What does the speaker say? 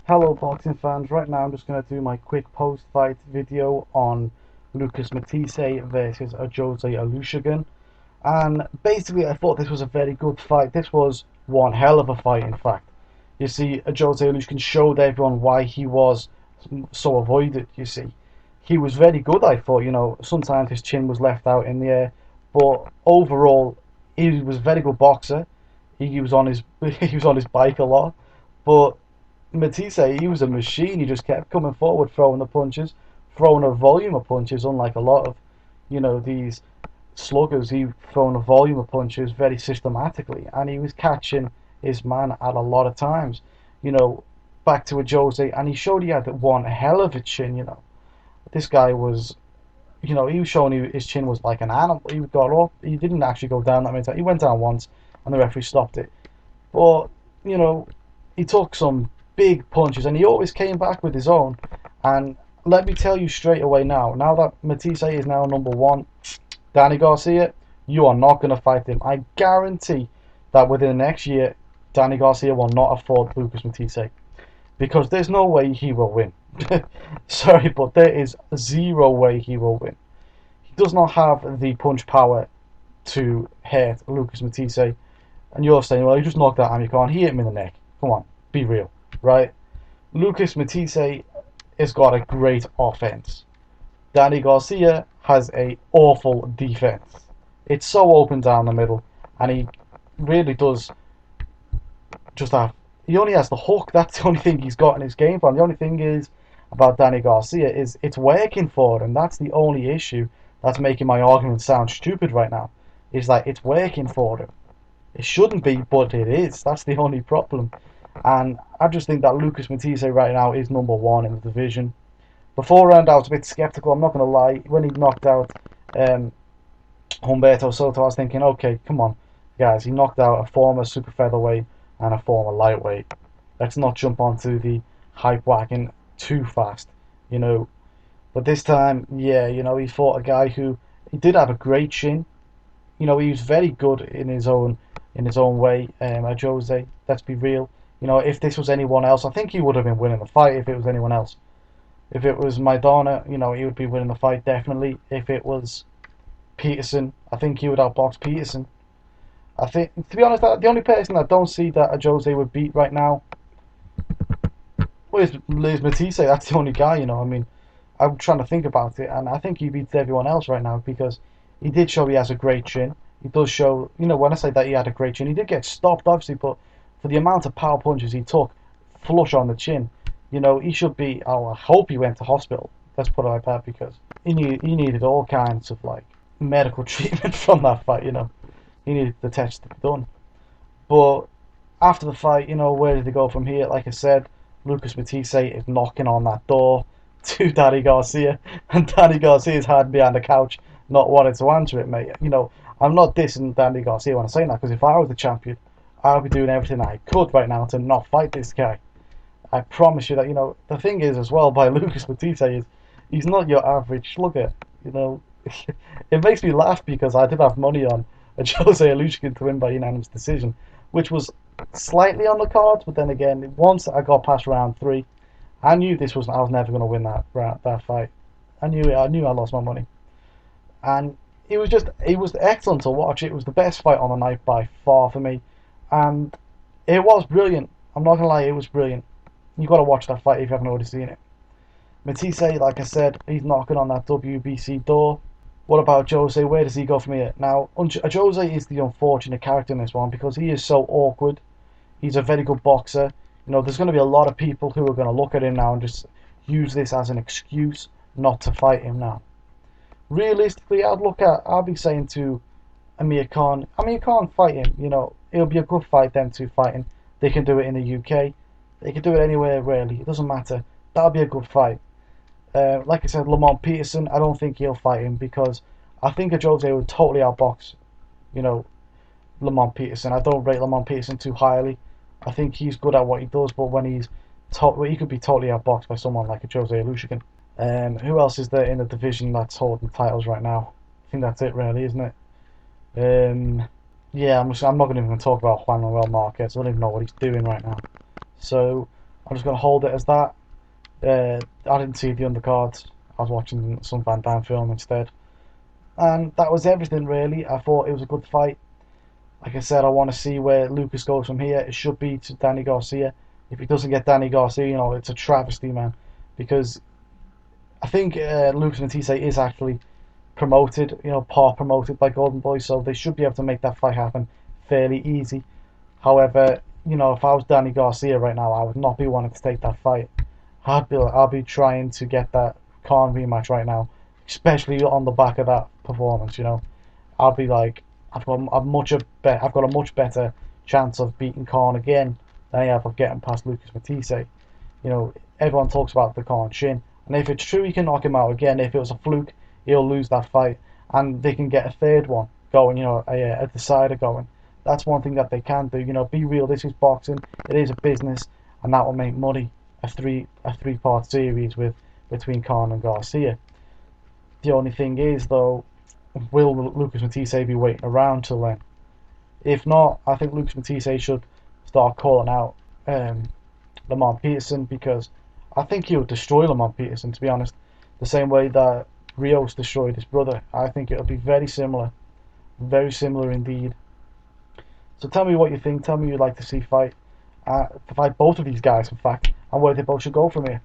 Hello boxing fans, right now I'm just going to do my quick post-fight video on Lucas Matthysse versus Ajose Olusegun. And basically I thought this was a very good fight. This was one hell of a fight, in fact. You see, Ajose Olusegun showed everyone why he was so avoided, you see. He was very good, I thought. Sometimes his chin was left out in the air, but overall he was a very good boxer. He was on his he was on his bike a lot, but Matthysse, he was a machine. He just kept coming forward, throwing the punches, throwing a volume of punches, unlike a lot of, these sluggers. He thrown a volume of punches very systematically, and he was catching his man at a lot of times. You know, back to Ajose, and he showed he had one hell of a chin. This guy was, he was showing his chin was like an animal. He got up. He didn't actually go down that many times. He went down once, and the referee stopped it. But he took some big punches, and he always came back with his own. And let me tell you straight away now that Matthysse is now number one, Danny Garcia, you are not going to fight him. I guarantee that within the next year, Danny Garcia will not afford Lucas Matthysse, because there's no way he will win. Sorry, but there is zero way he will win. He does not have the punch power to hurt Lucas Matthysse. And you're saying, well, he just knocked out Amir. He hit him in the neck. Come on, be real, right? Lucas Matthysse has got a great offense. Danny Garcia has a awful defense. It's so open down the middle, and he really does just have. He only has the hook. That's the only thing he's got in his game plan. The only thing is about Danny Garcia is it's working for him. That's the only issue that's making my argument sound stupid right now. Is that it's working for him. It shouldn't be, but it is. That's the only problem. And I just think that Lucas Matthysse right now is number one in the division. Beforehand, I was a bit skeptical, I'm not going to lie. When he knocked out Humberto Soto, I was thinking, okay, come on, guys. He knocked out a former super featherweight and a former lightweight. Let's not jump onto the hype wagon too fast, But this time, yeah, he fought a guy who he did have a great chin. He was very good in his own way. Ajose, let's be real. If this was anyone else, I think he would have been winning the fight. If it was anyone else, if it was Maidana, he would be winning the fight definitely. If it was Peterson, I think he would outbox Peterson. I think, to be honest, the only person I don't see that Ajose would beat right now is Matthysse. That's the only guy. I'm trying to think about it, and I think he beats everyone else right now because he did show he has a great chin. He does show, when I say that he had a great chin, he did get stopped, obviously, but for the amount of power punches he took flush on the chin, he should be, I hope he went to hospital. Let's put it like that, because he needed all kinds of, medical treatment from that fight, He needed the test to be done. But after the fight, where did they go from here? Like I said, Lucas Matthysse is knocking on that door to Danny Garcia, and Danny Garcia's hiding behind the couch, not wanting to answer it, mate. I'm not dissing Danny Garcia when I'm saying that, because if I was the champion, I would be doing everything I could right now to not fight this guy. I promise you that, the thing is as well by Lucas Matthysse is he's not your average slugger, It makes me laugh because I did have money on Ajose Olusegun to win by unanimous decision, which was slightly on the cards, but then again, once I got past round 3, I knew I was never going to win that fight. I knew I lost my money. And it was excellent to watch. It was the best fight on the night by far for me, and it was brilliant. I'm not gonna lie, it was brilliant. You got to watch that fight if you haven't already seen it. Matthysse, like I said, he's knocking on that WBC door. What about Ajose? Where does he go from here? Now, Ajose is the unfortunate character in this one because he is so awkward. He's a very good boxer. There's going to be a lot of people who are going to look at him now and just use this as an excuse not to fight him now. Realistically, I'd be saying to Amir Khan, fight him. It'll be a good fight, them two fighting. They can do it in the UK. They can do it anywhere, really. It doesn't matter. That'll be a good fight. Like I said, Lamont Peterson, I don't think he'll fight him because I think Ajose would totally outbox, Lamont Peterson. I don't rate Lamont Peterson too highly. I think he's good at what he does, but when he could be totally outboxed by someone like Ajose Olusegun. Who else is there in the division that's holding titles right now? I think that's it, really, isn't it? Yeah, I'm not even going to talk about Juan Manuel Marquez. I don't even know what he's doing right now. So I'm just gonna hold it as that. I didn't see the undercards. I was watching some Van Damme film instead. And that was everything really. I thought it was a good fight. Like I said, I want to see where Lucas goes from here. It should be to Danny Garcia. If he doesn't get Danny Garcia, it's a travesty, man. Because I think Lucas Matthysse is actually promoted, part promoted by Golden Boy, so they should be able to make that fight happen fairly easy. However, if I was Danny Garcia right now, I would not be wanting to take that fight. I'd be trying to get that Khan rematch right now, especially on the back of that performance. I'll be like, I've got a much better chance of beating Khan again than I have of getting past Lucas Matthysse. Everyone talks about the Khan chin, and if it's true he can knock him out again, if it was a fluke, he'll lose that fight, and they can get a third one going, a decider going. That's one thing that they can do. Be real. This is boxing. It is a business, and that will make money. A three-part series between Khan and Garcia. The only thing is though, will Lucas Matthysse be waiting around till then? If not, I think Lucas Matthysse should start calling out Lamont Peterson, because I think he'll destroy Lamont Peterson, to be honest, the same way that Rios destroyed his brother. I think it'll be very similar indeed. So tell me what you think. Tell me who you'd like to see fight both of these guys, in fact, and where they both should go from here.